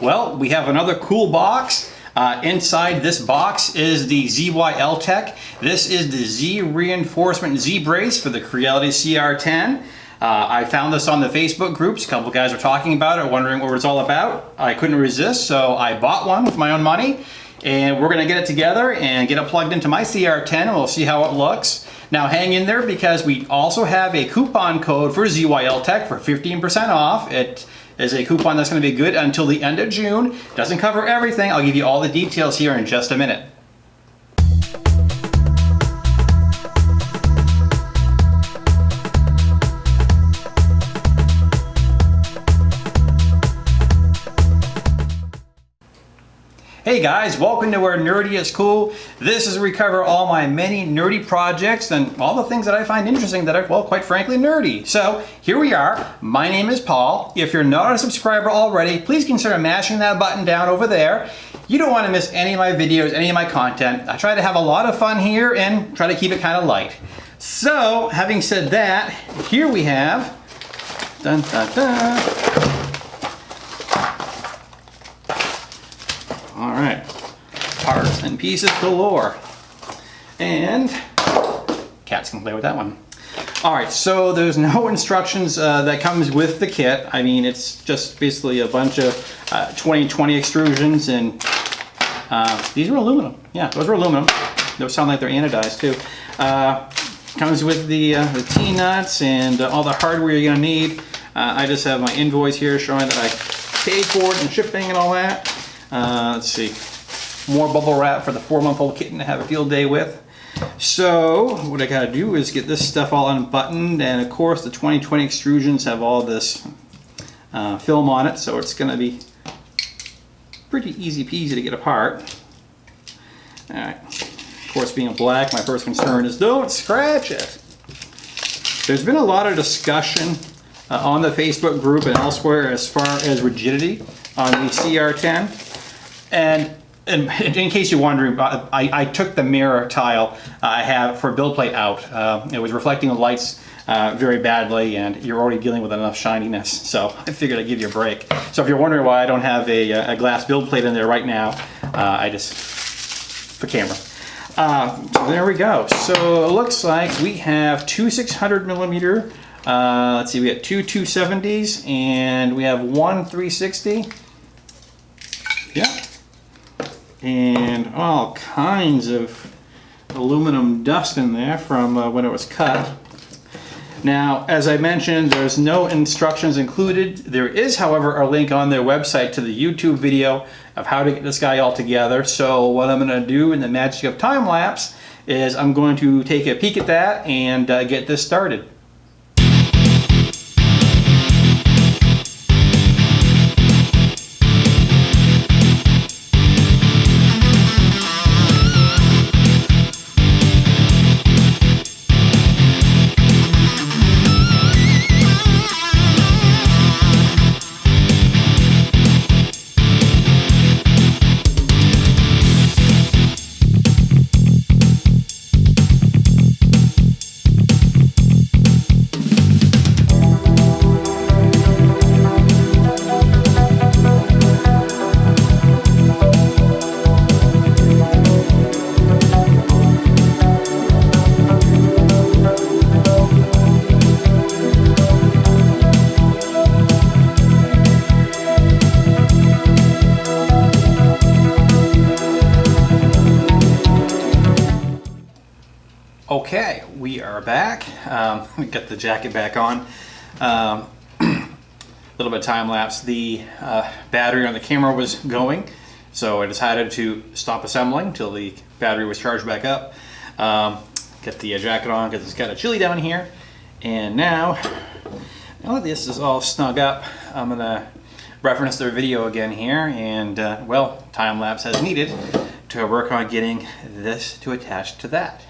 Well, we have another cool box. Inside this box is the ZYLtech. This is the Z reinforcement Z brace for the Creality CR-10. I found this on the Facebook groups. A couple guys were talking about it, wondering what it's all about. I couldn't resist, so I bought one with my own money. And we're gonna get it together and get it plugged into my CR-10 and we'll see how it looks. Now hang in there because we also have a coupon code for ZYLtech for 15% off. It is a coupon that's gonna be good until the end of June. Doesn't cover everything. I'll give you all the details here in just a minute. Hey guys, welcome to Where Nerdy is Cool. This is where we cover all my many nerdy projects and all the things that I find interesting that are, well, quite frankly, nerdy. So here we are. My name is Paul. If you're not a subscriber already, please consider mashing that button down over there. You don't want to miss any of my videos, any of my content. I try to have a lot of fun here and try to keep it kind of light. So, having said that, here we have, dun, dun, dun. All right, parts and pieces galore. And cats can play with that one. All right, so there's no instructions that comes with the kit. I mean, it's just basically a bunch of 2020 extrusions, and these are aluminum. Yeah, those are aluminum. Those sound like they're anodized too. Comes with the T-nuts and all the hardware you're gonna need. I just have my invoice here showing that I paid for it and shipping and all that. Let's see, more bubble wrap for the 4-month-old kitten to have a field day with. So what I gotta do is get this stuff all unbuttoned, and of course the 2020 extrusions have all this film on it, so it's gonna be pretty easy peasy to get apart. All right, of course, being black, my first concern is don't scratch it. There's been a lot of discussion on the Facebook group and elsewhere as far as rigidity on the CR-10. And in case you're wondering, I took the mirror tile I have for build plate out. It was reflecting the lights very badly, and you're already dealing with enough shininess, so I figured I'd give you a break. So if you're wondering why I don't have a glass build plate in there right now, I just, for camera. So there we go. So it looks like we have two 600mm. Let's see, we got two 270s, and we have one 360. Yeah. And all kinds of aluminum dust in there from when it was cut. Now, as I mentioned, there's no instructions included. There is, however, a link on their website to the YouTube video of how to get this guy all together. So what I'm going to do in the magic of time lapse is I'm going to take a peek at that and get this started. Okay, we are back. We got the jacket back on. A little bit of time lapse. The battery on the camera was going, so I decided to stop assembling until the battery was charged back up. Get the jacket on because it's kind of chilly down here. And now that this is all snug up, I'm gonna reference their video again here, and well, time lapse as needed to work on getting this to attach to that.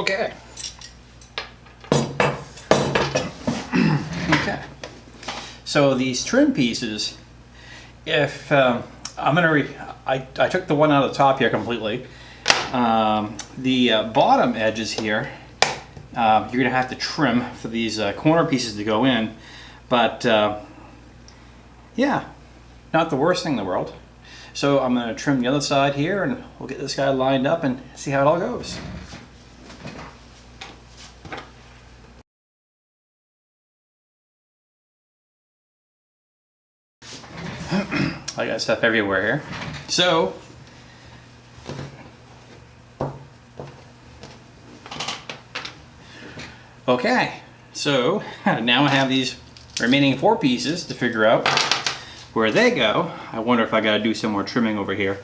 Okay. Okay. So these trim pieces, if I took the one out of the top here completely. The bottom edges here, you're gonna have to trim for these corner pieces to go in, but yeah, not the worst thing in the world. So I'm gonna trim the other side here, and we'll get this guy lined up and see how it all goes. I got stuff everywhere here. So okay, so now I have these remaining 4 pieces to figure out where they go. I wonder if I gotta do some more trimming over here,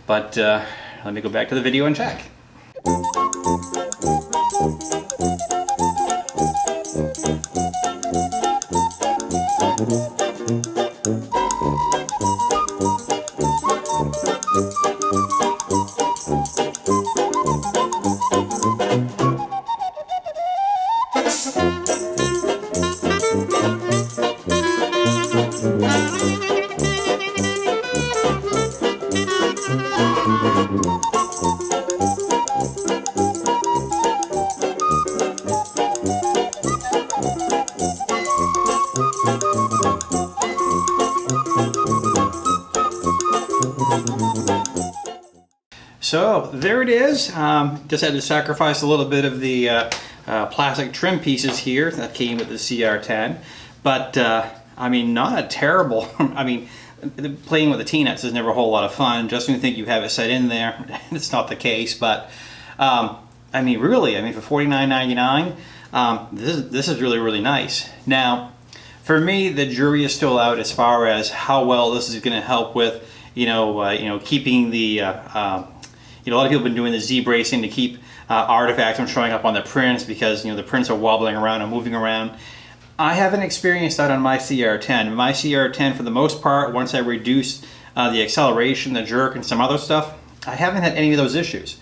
but let me go back to the video and check. So there it is. Just had to sacrifice a little bit of the plastic trim pieces here that came with the CR-10, but I mean, not a terrible. I mean, playing with the T-nuts is never a whole lot of fun. Just when you think you have it set in there, it's not the case. But I mean, really, I mean, for $49.99, this is really nice. Now, for me, the jury is still out as far as how well this is going to help with, keeping the. A lot of people have been doing the Z-bracing to keep artifacts from showing up on the prints because, the prints are wobbling around and moving around. I haven't experienced that on my CR-10. My CR-10, for the most part, once I reduced the acceleration, the jerk, and some other stuff, I haven't had any of those issues.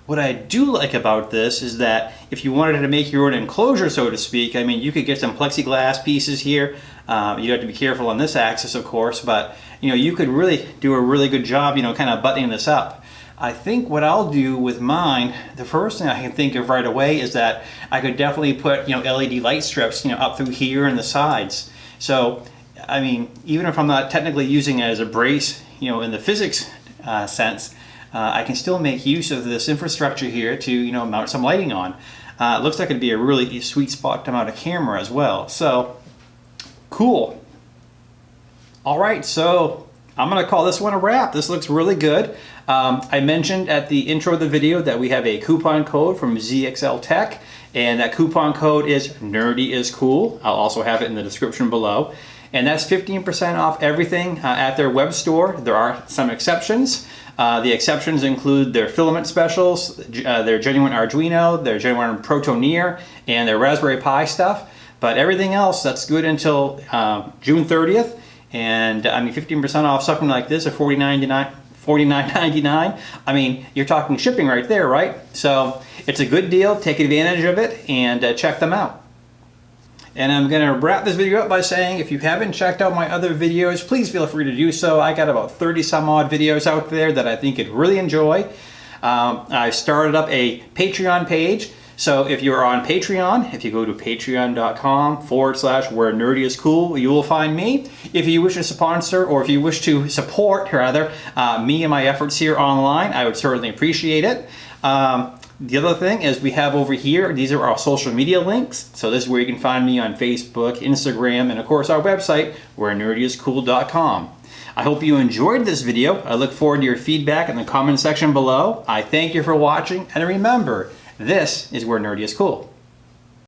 What I do like about this is that if you wanted to make your own enclosure, so to speak, I mean, you could get some plexiglass pieces here. You have to be careful on this axis, of course, but you could really do a really good job, kind of buttoning this up. I think what I'll do with mine, the first thing I can think of right away is that I could definitely put, LED light strips, up through here and the sides. So, I mean, even if I'm not technically using it as a brace, in the physics sense, I can still make use of this infrastructure here to, mount some lighting on. It looks like it'd be a really sweet spot to mount a camera as well. So, cool. All right, so I'm gonna call this one a wrap. This looks really good. I mentioned at the intro of the video that we have a coupon code from ZYLtech, and that coupon code is NerdyIsCool. I'll also have it in the description below. And that's 15% off everything at their web store. There are some exceptions. The exceptions include their filament specials, their genuine Arduino, their genuine Protoneer, and their Raspberry Pi stuff. But everything else, that's good until June 30th. And I mean, 15% off something like this at $49.99. I mean, you're talking shipping right there, right? So it's a good deal. Take advantage of it and check them out. And I'm going to wrap this video up by saying, if you haven't checked out my other videos, please feel free to do so. I got about 30 some odd videos out there that I think you'd really enjoy. I started up a Patreon page. So if you're on Patreon, if you go to patreon.com/where-nerdy-is-cool, you will find me. If you wish to sponsor, or if you wish to support, rather, me and my efforts here online, I would certainly appreciate it. The other thing is we have over here, these are our social media links. So this is where you can find me on Facebook, Instagram, and of course our website, where-nerdy-is-cool.com. I hope you enjoyed this video. I look forward to your feedback in the comment section below. I thank you for watching, and remember, this is where nerdy is cool.